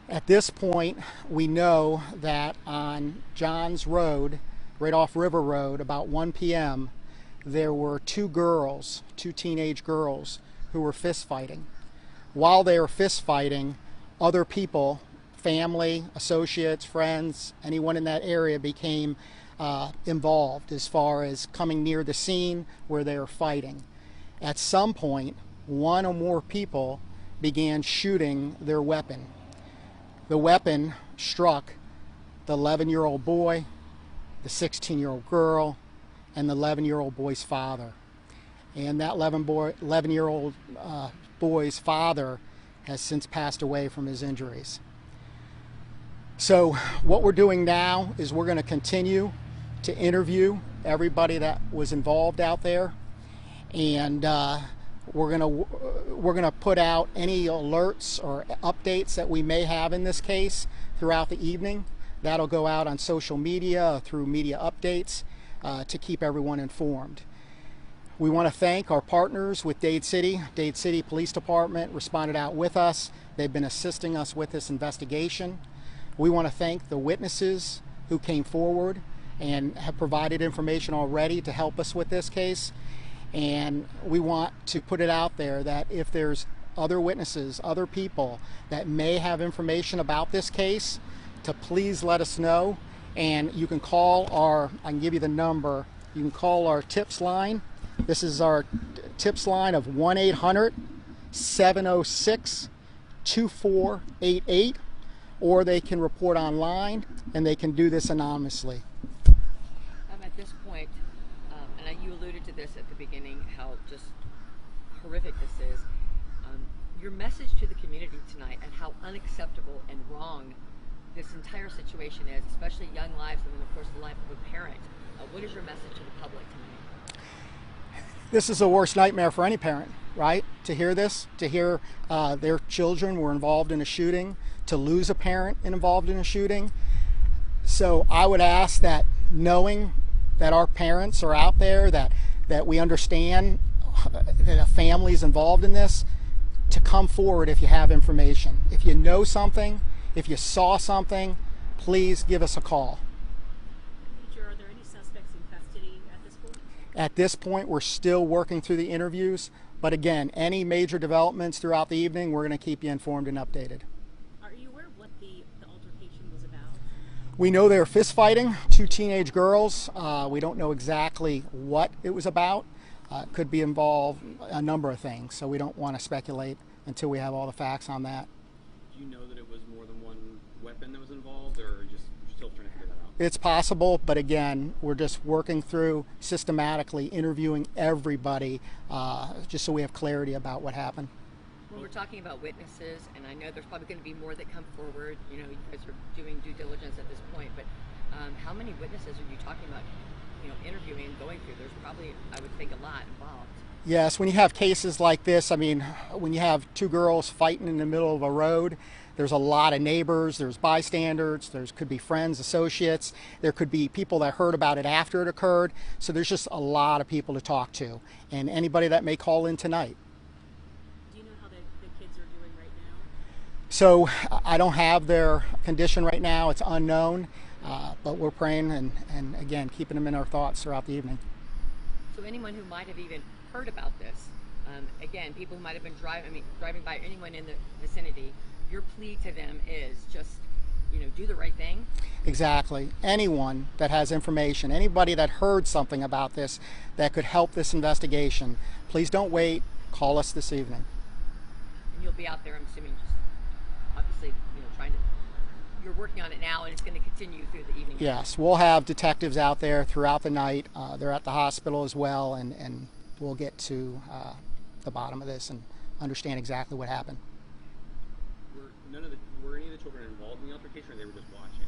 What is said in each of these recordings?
At this point, we know that on Johns Road, right off River Road, about 1 p.m., there were two teenage girls, who were fist fighting. While they were fist fighting, other people, family, associates, friends, anyone in that area became involved as far as coming near the scene where they were fighting. At some point, one or more people began shooting their weapon. The weapon struck the 11-year-old boy, the 16-year-old girl, and the 11-year-old boy's father. And that 11-year-old boy's father has since passed away from his injuries. So what we're doing now is we're going to continue to interview everybody that was involved out there, and we're going to put out any alerts or updates that we may have in this case throughout the evening. That'll go out on social media through media updates to keep everyone informed. We want to thank our partners with Dade City. Dade City Police Department responded out with us. They've been assisting us with this investigation. We want to thank the witnesses who came forward and have provided information already to help us with this case. And we want to put it out there that if there's other witnesses, other people that may have information about this case, to please let us know. And you can call I can give you the number, you can call our tips line. This is our tips line of 1-800-706-2488, or they can report online and they can do this anonymously. At this point, and you alluded to this at the beginning, how just horrific this is. Your message to the community tonight and how unacceptable and wrong this entire situation is, especially young lives and then of course the life of a parent. What is your message to the public tonight? This is the worst nightmare for any parent, right? To hear this, to hear their children were involved in a shooting, to lose a parent involved in a shooting. So I would ask that, knowing that our parents are out there, that we understand that a family is involved in this, to come forward if you have information. If you know something, if you saw something, please give us a call. Major, are there any suspects in custody at this point? At this point, we're still working through the interviews, but again, any major developments throughout the evening, we're going to keep you informed and updated. Are you aware of what the altercation was about? We know they were fist fighting, two teenage girls. We don't know exactly what it was about. It could be involved a number of things, so we don't want to speculate until we have all the facts on that. Do you know that it was more than one weapon that was involved, or just still trying to figure that out? It's possible, but again, we're just working through systematically interviewing everybody just so we have clarity about what happened. When we're talking about witnesses, and I know there's probably going to be more that come forward, you guys are doing due diligence at this point, but how many witnesses are you talking about, interviewing and going through? There's probably, I would think, a lot involved. Yes, when you have cases like this, I mean, when you have two girls fighting in the middle of a road, there's a lot of neighbors, there's bystanders, could be friends, associates, there could be people that heard about it after it occurred, so there's just a lot of people to talk to, and anybody that may call in tonight. Do you know how the kids are doing right now? So I don't have their condition right now, it's unknown, but we're praying and again, keeping them in our thoughts throughout the evening. So anyone who might have even heard about this, again, people who might have been driving by, anyone in the vicinity, your plea to them is just, do the right thing? Exactly. Anyone that has information, anybody that heard something about this that could help this investigation, please don't wait, call us this evening. And you'll be out there, I'm assuming, just obviously, you're working on it now and it's going to continue through the evening. Yes, we'll have detectives out there throughout the night. They're at the hospital as well, and we'll get to the bottom of this and understand exactly what happened. Were any of the children involved in the altercation, or they were just watching?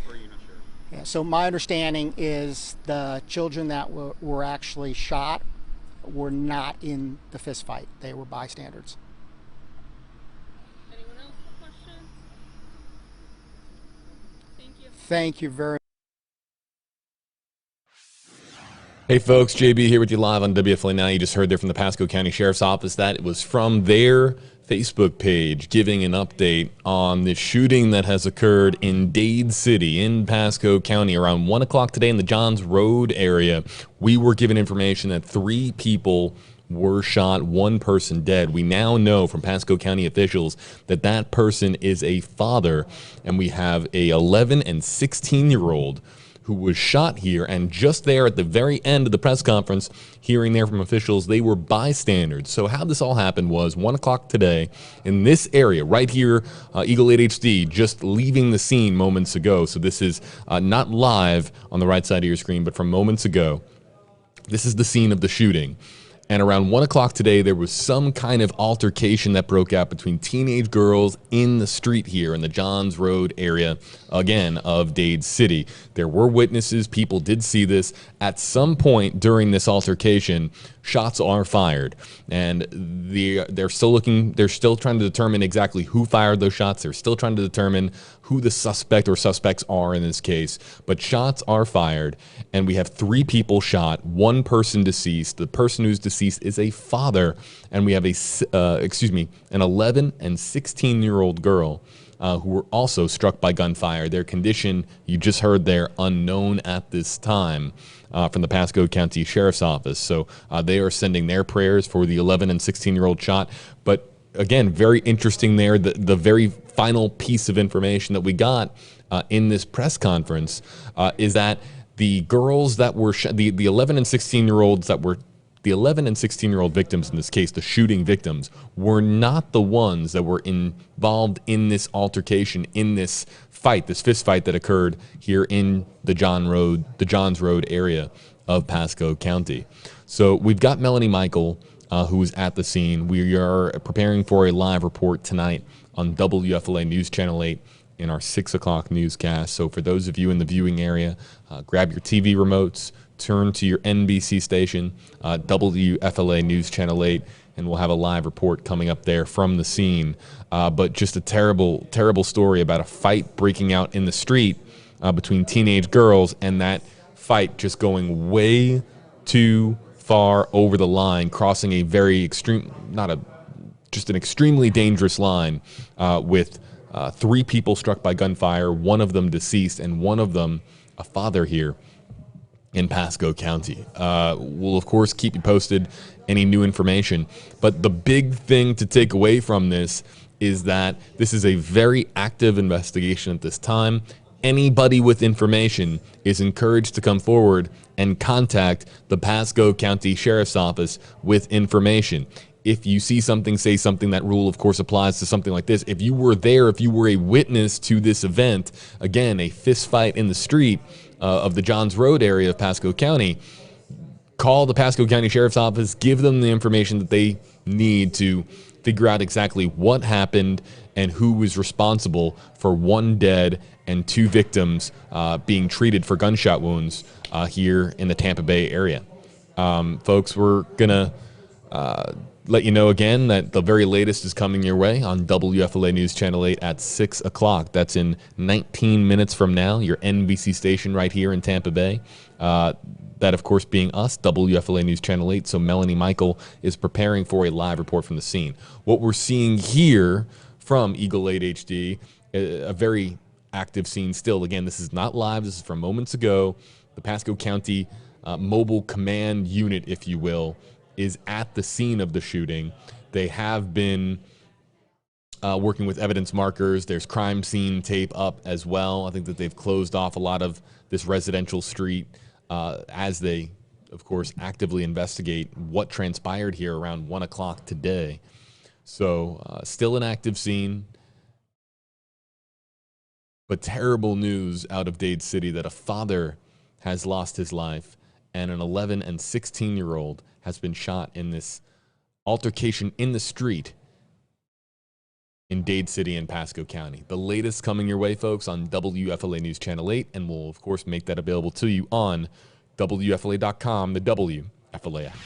Or are you not sure? Yeah, so my understanding is the children that were actually shot were not in the fist fight. They were bystanders. Anyone else have a question? Thank you. Thank you very much. Hey folks, JB here with you live on WFLA Now. You just heard there from the Pasco County Sheriff's Office. That was from their Facebook page giving an update on the shooting that has occurred in Dade City in Pasco County around 1 o'clock today in the Johns Road area. We were given information that 3 people were shot, 1 person dead. We now know from Pasco County officials that that person is a father, and we have a 11 and 16-year-old who was shot here. And just there at the very end of the press conference, hearing there from officials, they were bystanders. So how this all happened was 1 o'clock today in this area right here, Eagle 8 HD, just leaving the scene moments ago. So this is not live on the right side of your screen, but from moments ago. This is the scene of the shooting. And around 1 o'clock today, there was some kind of altercation that broke out between teenage girls in the street here in the Johns Road area, again, of Dade City. There were witnesses. People did see this. At some point during this altercation, shots are fired. And they're still trying to determine exactly who fired those shots. They're still trying to determine who the suspect or suspects are in this case. But shots are fired, and we have 3 people shot, 1 person deceased. The person who's deceased is a father, and we have an 11 and 16-year-old girl who were also struck by gunfire. Their condition, you just heard there, unknown at this time from the Pasco County Sheriff's Office. So they are sending their prayers for the 11 and 16-year-old shot. But again, very interesting there, the very final piece of information that we got in this press conference is that the girls that were the 11 and 16-year-olds that were the 11 and 16-year-old victims in this case, the shooting victims, were not the ones that were involved in this altercation, in this fight, this fist fight that occurred here in the Johns Road area of Pasco County. So we've got Melanie Michael, who is at the scene. We are preparing for a live report tonight on WFLA News Channel 8 in our 6 o'clock newscast. So for those of you in the viewing area, grab your TV remotes, turn to your NBC station, WFLA News Channel 8, and we'll have a live report coming up there from the scene. But just a terrible, terrible story about a fight breaking out in the street between teenage girls, and that fight just going way too far over the line, crossing a very extreme, just an extremely dangerous line with 3 people struck by gunfire, 1 of them deceased, and 1 of them a father here in Pasco County. We'll, of course, keep you posted any new information. But the big thing to take away from this is that this is a very active investigation at this time. Anybody with information is encouraged to come forward and contact the Pasco County Sheriff's Office with information. If you see something, say something, that rule, of course, applies to something like this. If you were there, if you were a witness to this event, again, a fist fight in the street of the Johns Road area of Pasco County, call the Pasco County Sheriff's Office, give them the information that they need to figure out exactly what happened and who was responsible for 1 dead and 2 victims being treated for gunshot wounds here in the Tampa Bay area. Folks, we're going to let you know again that the very latest is coming your way on WFLA News Channel 8 at 6 o'clock. That's in 19 minutes from now, your NBC station right here in Tampa Bay. That, of course, being us, WFLA News Channel 8. So Melanie Michael is preparing for a live report from the scene. What we're seeing here from Eagle 8 HD, a very active scene still. Again, this is not live. This is from moments ago. The Pasco County Mobile Command Unit, if you will, is at the scene of the shooting. They have been working with evidence markers. There's crime scene tape up as well. I think that they've closed off a lot of this residential street as they, of course, actively investigate what transpired here around 1 o'clock today. So still an active scene, but terrible news out of Dade City that a father has lost his life and an 11 and 16-year-old has been shot in this altercation in the street in Dade City and Pasco County. The latest coming your way, folks, on WFLA News Channel 8, and we'll, of course, make that available to you on WFLA.com, the WFLA app.